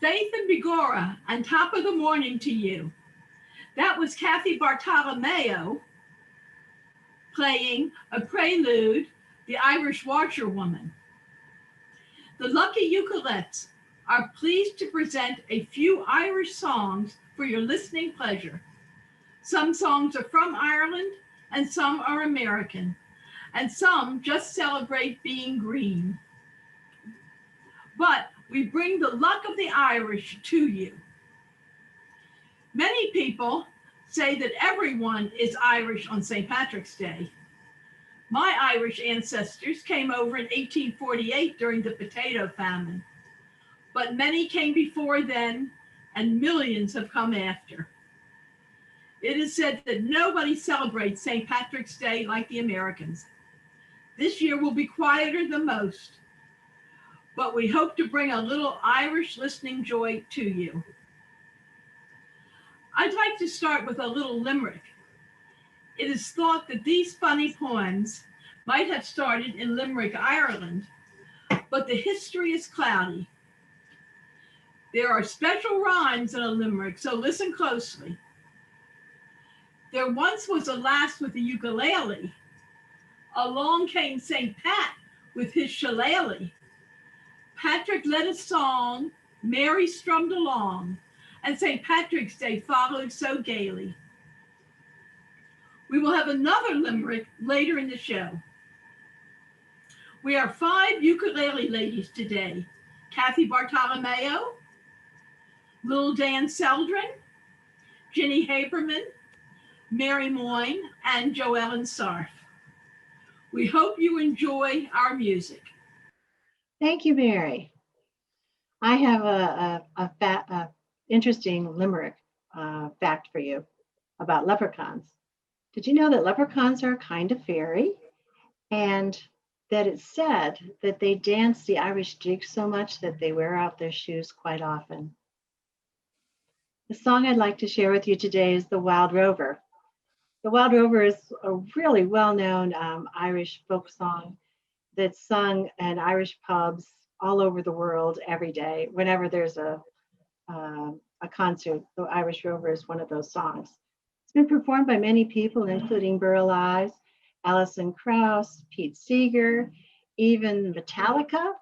Faith and Bigora, on top of the morning to you. That was Kathy Bartolomeo playing a prelude, The Irish Washerwoman. The Lucky Ukulettes are pleased to present a few Irish songs for your listening pleasure. Some songs are from Ireland and some are American, and some just celebrate being green. But we bring the luck of the Irish to you. Many people say that everyone is Irish on St. Patrick's Day. My Irish ancestors came over in 1848 during the potato famine, but many came before then and millions have come after. It is said that nobody celebrates St. Patrick's Day like the Americans. This year will be quieter than most, but we hope to bring a little Irish listening joy to you. I'd like to start with a little limerick. It is thought that these funny poems might have started in Limerick, Ireland, but the history is cloudy. There are special rhymes in a limerick, so listen closely. There once was a lass with a ukulele. Along came St. Pat with his shillelagh. Patrick led a song, Mary strummed along, and St. Patrick's Day followed so gaily. We will have another limerick later in the show. We are 5 ukulele ladies today. Kathy Bartolomeo, Little Dan Celdran, Ginny Haberman, Mary Moien, and JoEllen Sarff. We hope you enjoy our music. Thank you, Mary. I have a interesting limerick fact for you about leprechauns. Did you know that leprechauns are a kind of fairy, and that it's said that they dance the Irish jig so much that they wear out their shoes quite often? The song I'd like to share with you today is The Wild Rover. The Wild Rover is a really well-known Irish folk song that's sung in Irish pubs all over the world every day. Whenever there's a concert, the Irish Rover is one of those songs. It's been performed by many people, including Burl Ives, Alison Krauss, Pete Seeger, even Metallica,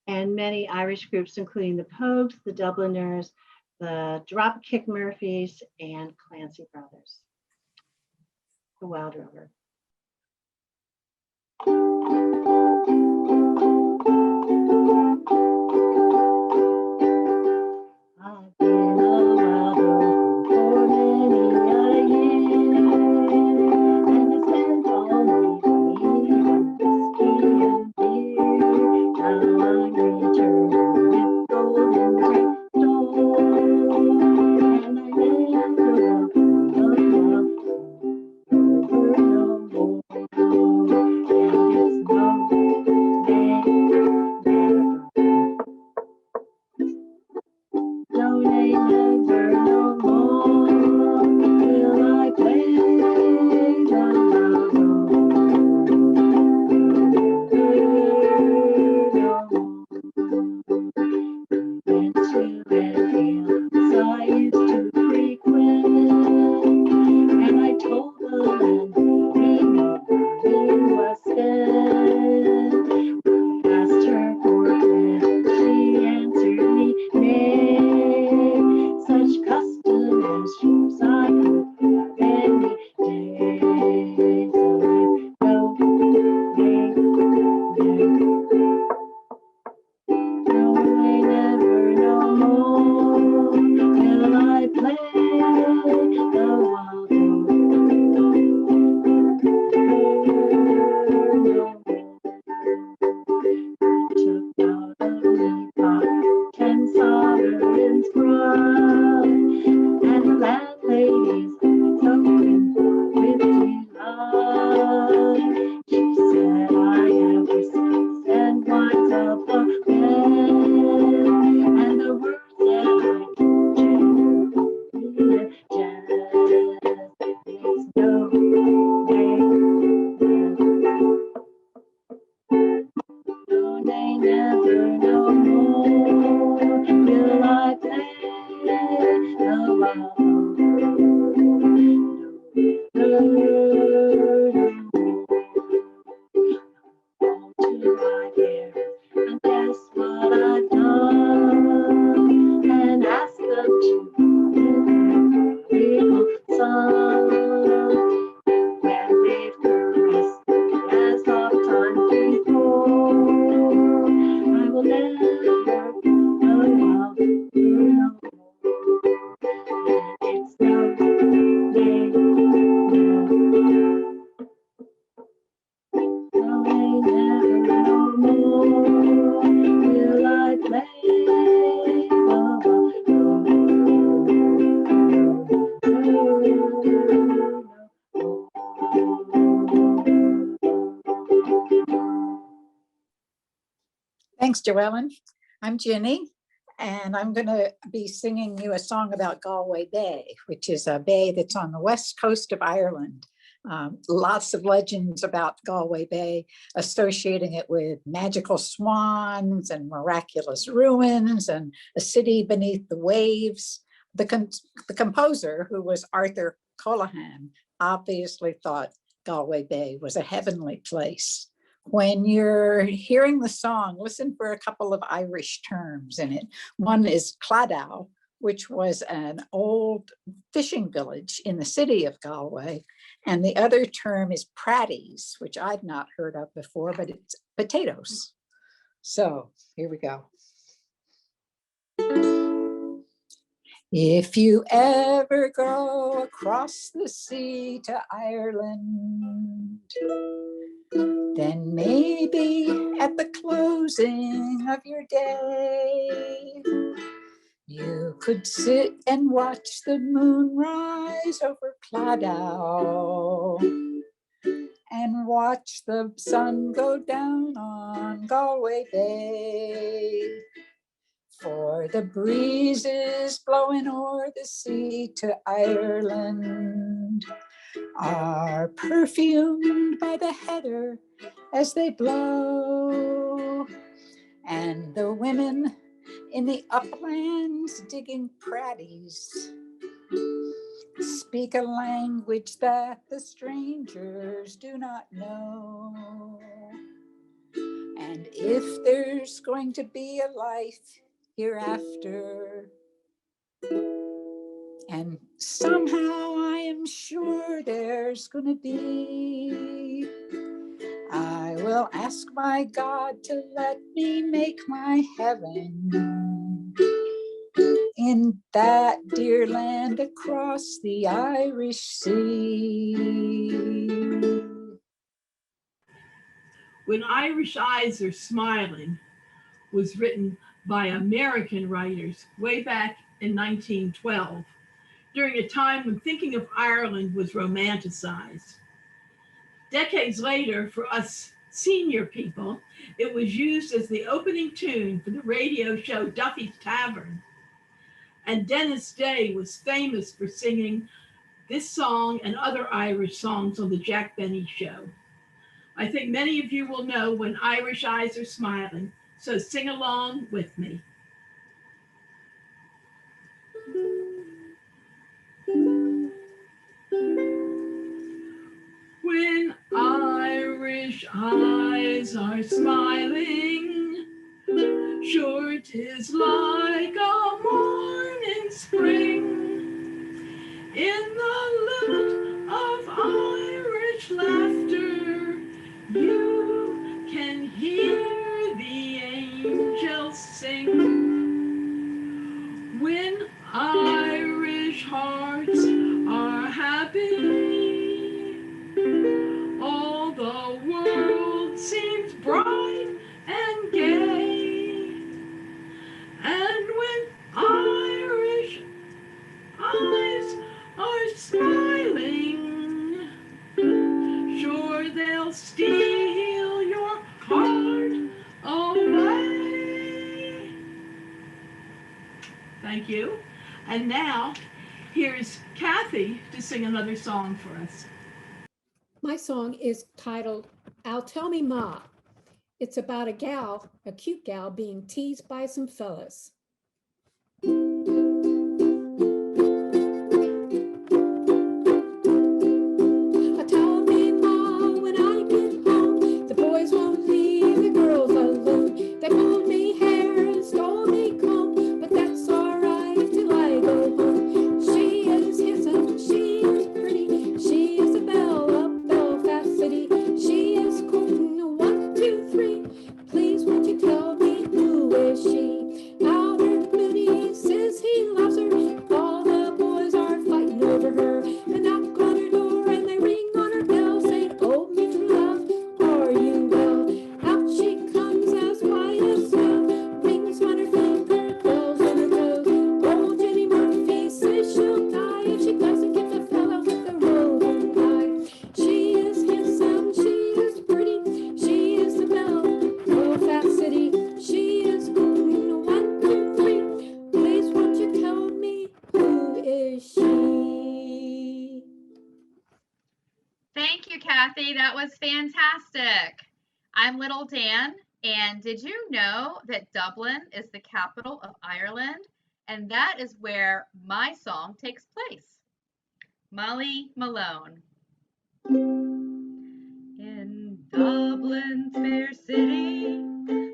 and many Irish groups, including the Pogues, the Dubliners, the Dropkick Murphys, and Clancy Brothers. The Wild Rover. I've been a wild rover for many a year, and I spent all my money on whiskey and beer. Now I'm returning with golden great store, and I never will love rover no Thanks, JoEllen. I'm Ginny, and I'm going to be singing you a song about Galway Bay, which is a bay that's on the west coast of Ireland. Lots of legends about Galway Bay, associating it with magical swans and miraculous ruins and a city beneath the waves. The composer, who was Arthur Colohan, obviously thought Galway Bay was a heavenly place. When you're hearing the song, listen for a couple of Irish terms in it. One is Cladow, which was an old fishing village in the city of Galway. And the other term is pratties, which I've not heard of before, but it's potatoes. So here we go. If you ever go across the sea to Ireland, then maybe at the closing of your day, you could sit and watch the moon rise over Cladow and watch the sun go down on Galway Bay. For the breezes blowing o'er the sea to Ireland are perfumed by the heather as they blow, and the women in the uplands digging pratties speak a language that the strangers do not know. And if there's going to be a life hereafter, and somehow I am sure there's going to be, I will ask my God to let me make my heaven in that dear land across the Irish Sea. When Irish Eyes Are Smiling was written by American writers way back in 1912, during a time when thinking of Ireland was romanticized. Decades later, for us senior people, it was used as the opening tune for the radio show Duffy's Tavern. And Dennis Day was famous for singing this song and other Irish songs on the Jack Benny Show. I think many of you will know When Irish Eyes Are Smiling, so sing along with me. When Irish eyes are smiling, sure 'tis like a morning spring. In the lilt of Irish laughter, you can hear the angels sing. When Irish hearts are happy, all the world seems bright and gay. And when Irish eyes are smiling, sure they'll steal your heart away. Thank you. And now, here's Kathy to sing another song for us. My song is titled, I'll Tell Me Ma. It's about a gal, a cute gal, being teased by some fellas. Tell me, Ma, when I get home, the boys won't leave the girls alone. They pulled me hair and stole me comb, but that's all right till I go home. She is handsome, she is pretty, she is the belle of Belfast City. She is quoting 1, 2, 3. Please won't you tell me who is she? Out I'm Little Dan, and did you know that Dublin is the capital of Ireland? And that is where my song takes place. Molly Malone. In Dublin's fair city,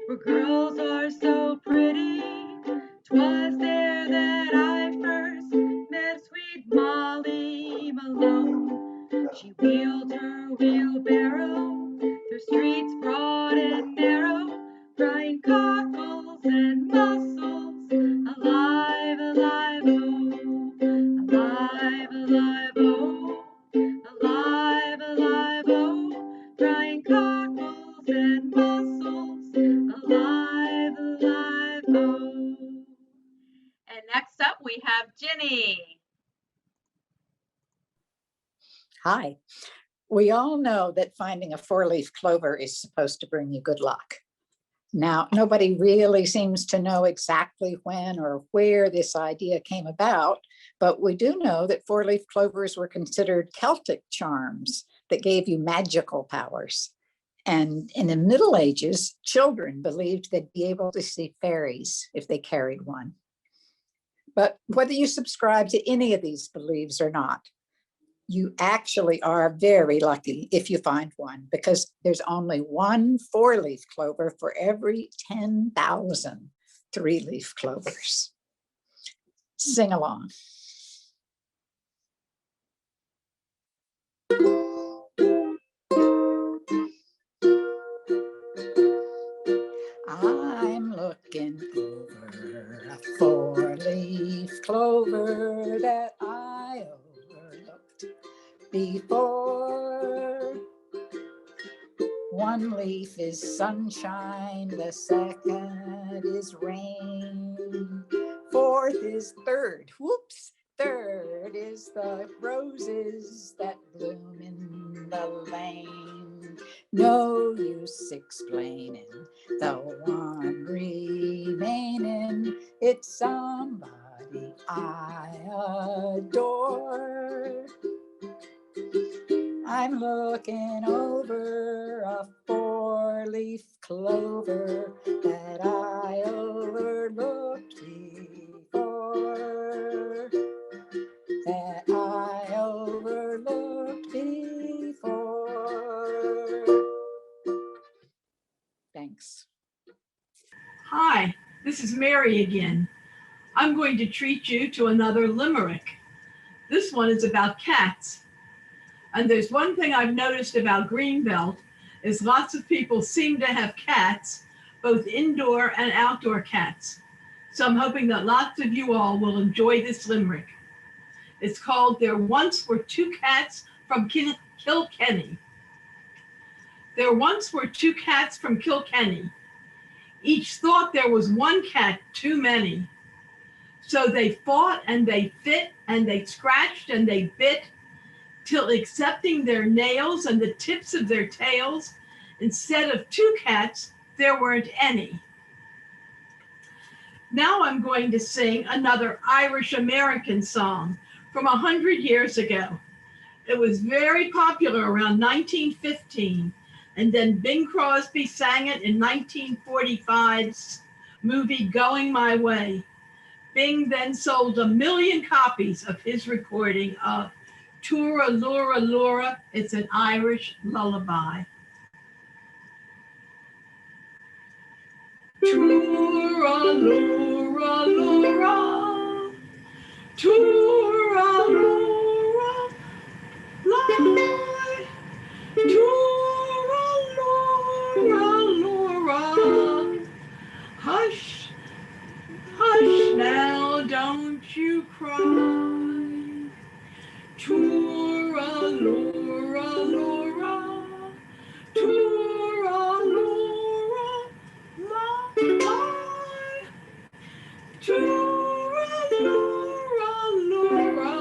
where girls are so pretty, 'twas there that I first met sweet Molly Malone. She wheeled her wheelbarrow through streets broad and narrow, frying cockles and mussels, alive, alive, oh, alive, alive, oh, alive, alive, oh, frying cockles and mussels, alive, alive, oh. And next up we have Ginny. Hi. We all know that finding a four-leaf clover is supposed to bring you good luck. Now, nobody really seems to know exactly when or where this idea came about, but we do know that four-leaf clovers were considered Celtic charms that gave you magical powers. And in the Middle Ages, children believed they'd be able to see fairies if they carried one. But whether you subscribe to any of these beliefs or not, you actually are very lucky if you find one, because there's only one four-leaf clover for every 10,000 three-leaf clovers. Sing along. I'm looking over a four-leaf clover that I overlooked before. One leaf is sunshine, the second is rain, fourth is third, whoops, third is the roses that bloom in the lane. No use explaining the one remaining, it's somebody I adore. I'm looking over a four-leaf clover that I overlooked before. That I overlooked before. Thanks. Hi, this is Mary again. I'm going to treat you to another limerick. This one is about cats. And there's one thing I've noticed about Greenbelt is lots of people seem to have cats, both indoor and outdoor cats. So I'm hoping that lots of you all will enjoy this limerick. It's called There Once Were Two Cats from Kilkenny. There once were two cats from Kilkenny. Each thought there was one cat too many. So they fought and they fit and they scratched and they bit, till accepting their nails and the tips of their tails, instead of two cats, there weren't any. Now I'm going to sing another Irish-American song from 100 years ago. It was very popular around 1915, and then Bing Crosby sang it in 1945's movie Going My Way. Bing then sold 1 million copies of his recording of Tura Lura Lura, it's an Irish lullaby. Tura Lura Lura, Tura Lura, lie. Tura Lura Lura, hush, hush now, don't you cry. Tura Lura Lura, Tura Lura, lie. Tura Lura Lura,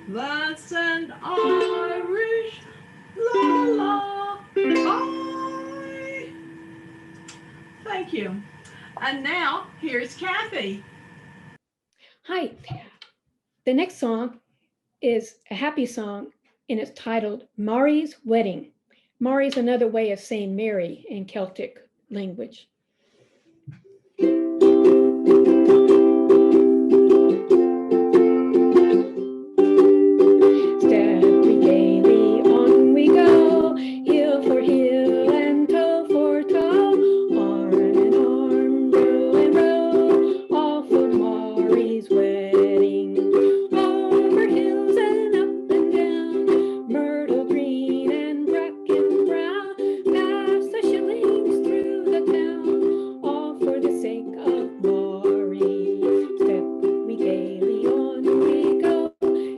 that's an Irish lullaby. Thank you. And now here's Kathy. Hi. The next song is a happy song, and it's titled Mari's Wedding Mari is another way of saying Mary in Celtic language. Step we gaily, on we go, hill for hill and toe for toe, arm in arm, row and row, all for Mari's wedding. Over hills and up and down, myrtle green and bracken brown, past the shillings through the town, all for the sake of Mari. Step we gaily, on we go,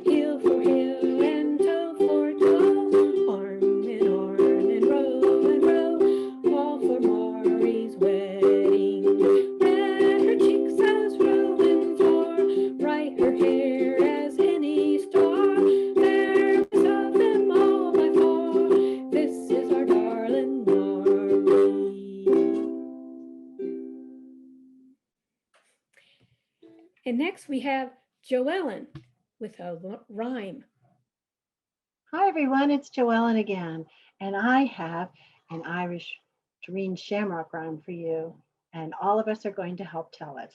hill for hill and toe for toe, arm in arm and row, all for Mari's wedding. Red her cheeks as robins are, bright her hair as any star, fairest of them all by far, this is our darling Mari. And next we have JoEllen with a rhyme. Hi everyone, it's JoEllen again, and I have an Irish green shamrock rhyme for you, and all of us are going to help tell it.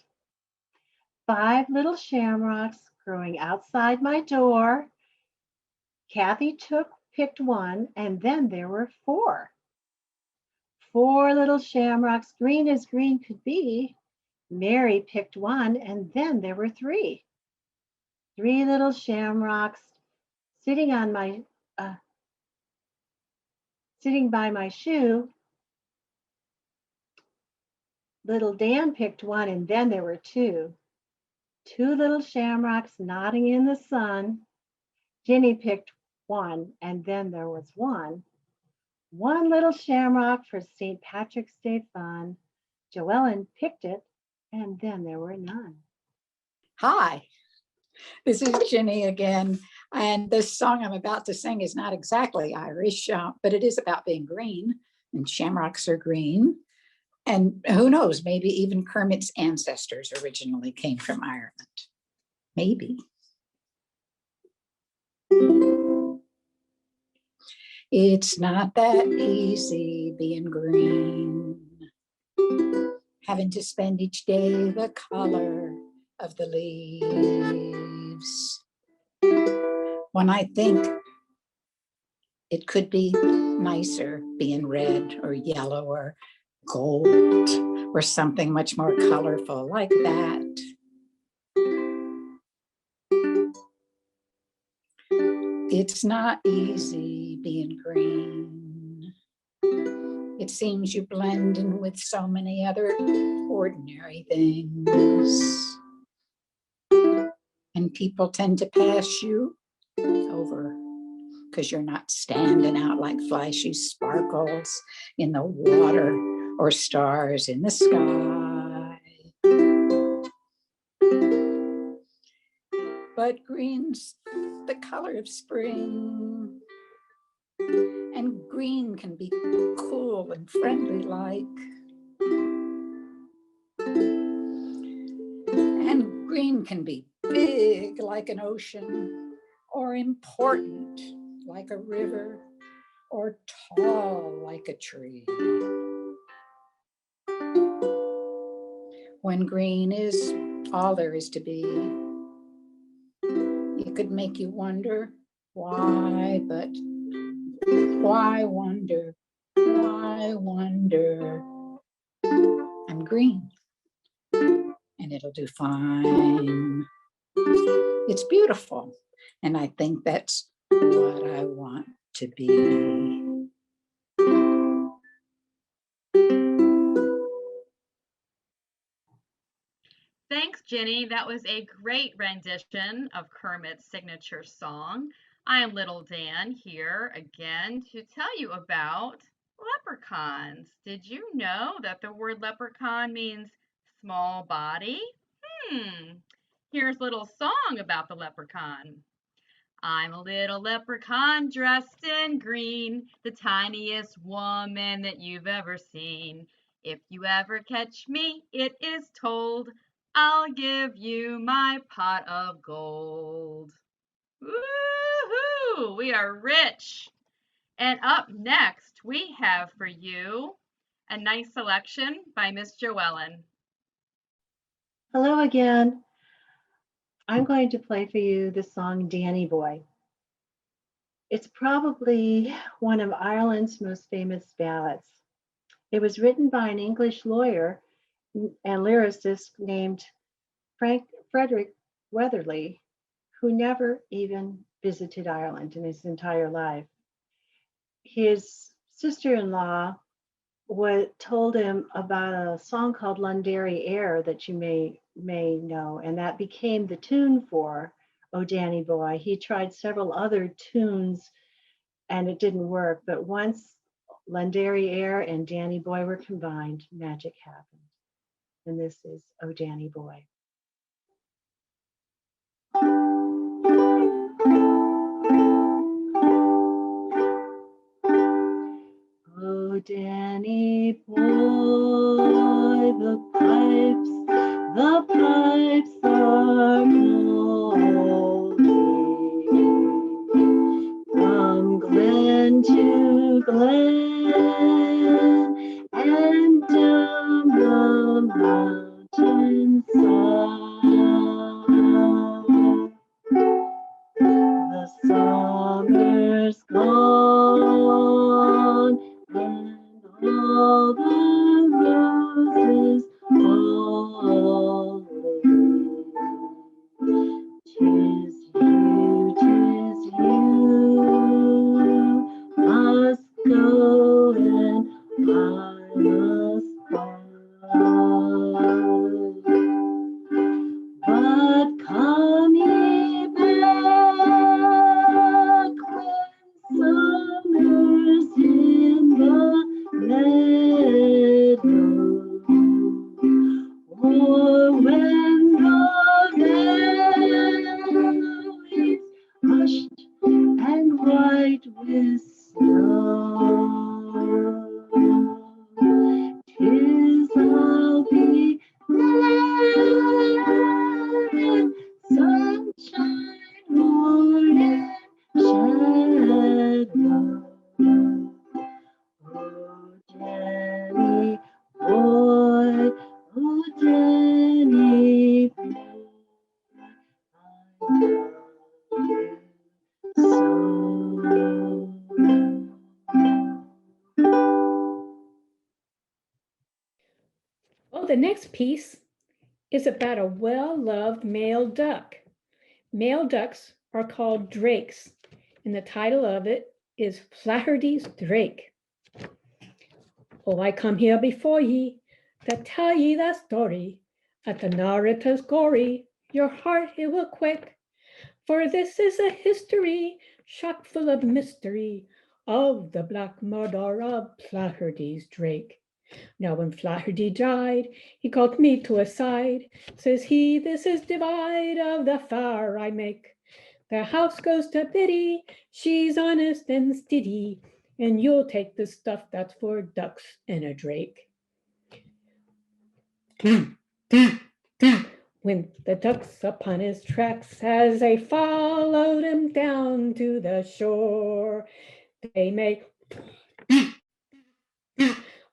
5 little shamrocks growing outside my door. Kathy picked one, and then there were 4. 4 little shamrocks, green as green could be. Mary picked one, and then there were 3. 3 little shamrocks sitting by my shoe. Little Dan picked one, and then there were 2. 2 little shamrocks nodding in the sun. Ginny picked one, and then there was 1. 1 little shamrock for St. Patrick's Day fun. JoEllen picked it, and then there were none. Hi, this is Ginny again. And this song I'm about to sing is not exactly Irish, but it is about being green, and shamrocks are green. And who knows, maybe even Kermit's ancestors originally came from Ireland. Maybe. It's not that easy being green, having to spend each day the color of the leaves. When I think it could be nicer being red or yellow or gold or something much more colorful like that. It's not easy being green. It seems you blend in with so many other ordinary things. And people tend to pass you over because you're not standing out like flashy sparkles in the water or stars in the sky. But green's the color of spring, and green can be cool and friendly like. And green can be big like an ocean, or important like a river, or tall like a tree. When green is all there is to be, it could make you wonder why, but why wonder? Why wonder? I'm green, and it'll do fine. It's beautiful, and I think that's what I want to be. Thanks, Ginny. That was a great rendition of Kermit's signature song. I am Little Dan here again to tell you about leprechauns. Did you know that the word leprechaun means small body? Here's a little song about the leprechaun. I'm a little leprechaun dressed in green, the tiniest woman that you've ever seen. If you ever catch me, it is told, I'll give you my pot of gold. Woohoo! We are rich. And up next, we have for you a nice selection by Miss JoEllen. Hello again. I'm going to play for you the song Danny Boy. It's probably one of Ireland's most famous ballads. It was written by an English lawyer and lyricist named Frederick Weatherly, who never even visited Ireland in his entire life. His sister-in-law told him about a song called Londonderry Air that you may know, and that became the tune for Oh Danny Boy. He tried several other tunes and it didn't work, but once Londonderry Air and Danny Boy were combined, magic happened. And this is Oh Danny Boy. Oh Danny Boy, the pipes are calling from glen to glen and down the mountain side. The summer's gone and all the roses falling. 'Tis you must go and I must bide. But come ye back when summer's in the meadow, or when the valley's hushed and white with snow. 'Tis I'll be there in sunshine or in shadow. Oh Danny boy, oh Danny boy, I love you so. Well, the next piece is about a well-loved male duck. Male ducks are called drakes, and the title of it is Flaherty's Drake. Oh, I come here before ye to tell ye the story. At the narrative's gory, your heart it will quake. For this is a history chock full of mystery of the black murder of Flaherty's Drake. Now when Flaherty died, he called me to a side. Says he, this is divide of the fire I make. The house goes to Biddy, she's honest and steady, and you'll take the stuff that's for ducks and a drake. When the ducks upon his tracks, as they followed him down to the shore, they make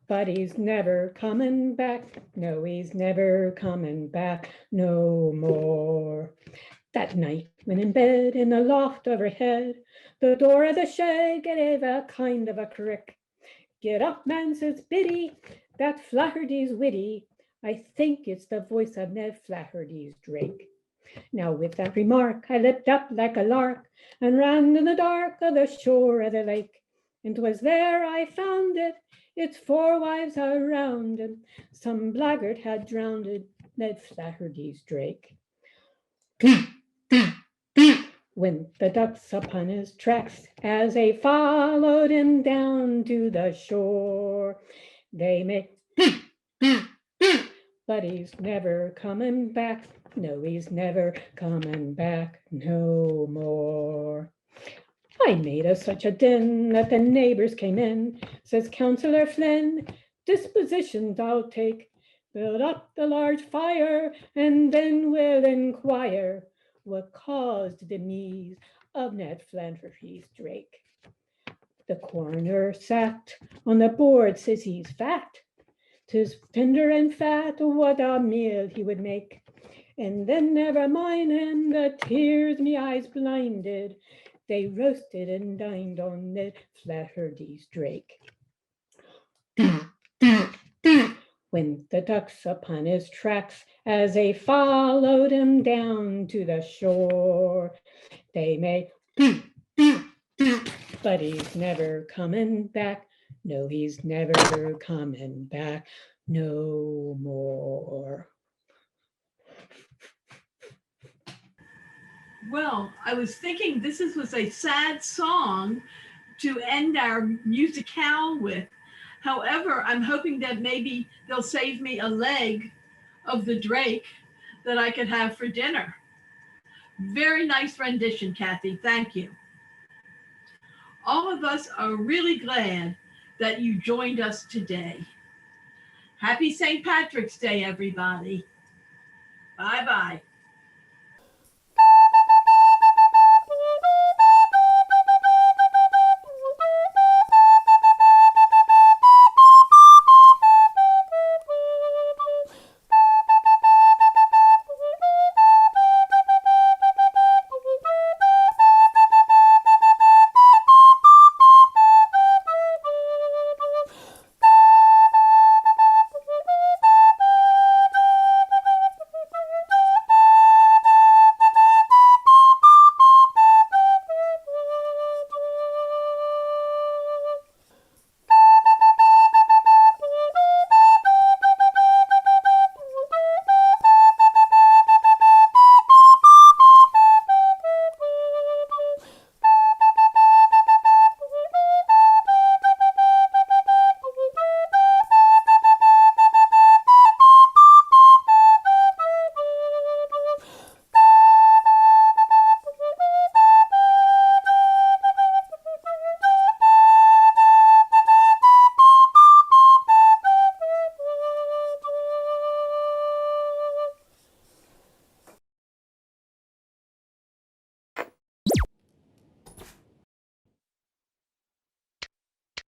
but he's never coming back. No, he's never coming back no more. That night, when in bed in the loft overhead, the door of the shed gave a kind of a crick. Get up, man, says Biddy, that Flaherty's witty. I think it's the voice of Ned Flaherty's Drake. Now with that remark, I leapt up like a lark and ran in the dark of the shore of the lake. And 'twas there I found it, its four wives around him. Some blackguard had drowned Ned Flaherty's Drake. When the ducks upon his tracks, as they followed him down to the shore, they make but he's never coming back. No, he's never coming back no more. I made us such a din that the neighbors came in. Says Councillor Flynn, dispositions I'll take. Build up the large fire, and then we'll inquire what caused the demise of Ned Flaherty's Drake. The coroner sat on the board, says he's fat. 'Tis tender and fat, what a meal he would make. And then never mind him, the tears me eyes blinded. They roasted and dined on the Flaherty's drake. Went the ducks upon his tracks as they followed him down to the shore. They may, but he's never coming back. No, he's never coming back no more. Well, I was thinking this was a sad song to end our musicale with. However, I'm hoping that maybe they'll save me a leg of the drake that I could have for dinner. Very nice rendition, Kathy. Thank you. All of us are really glad that you joined us today. Happy St. Patrick's Day, everybody. Bye-bye.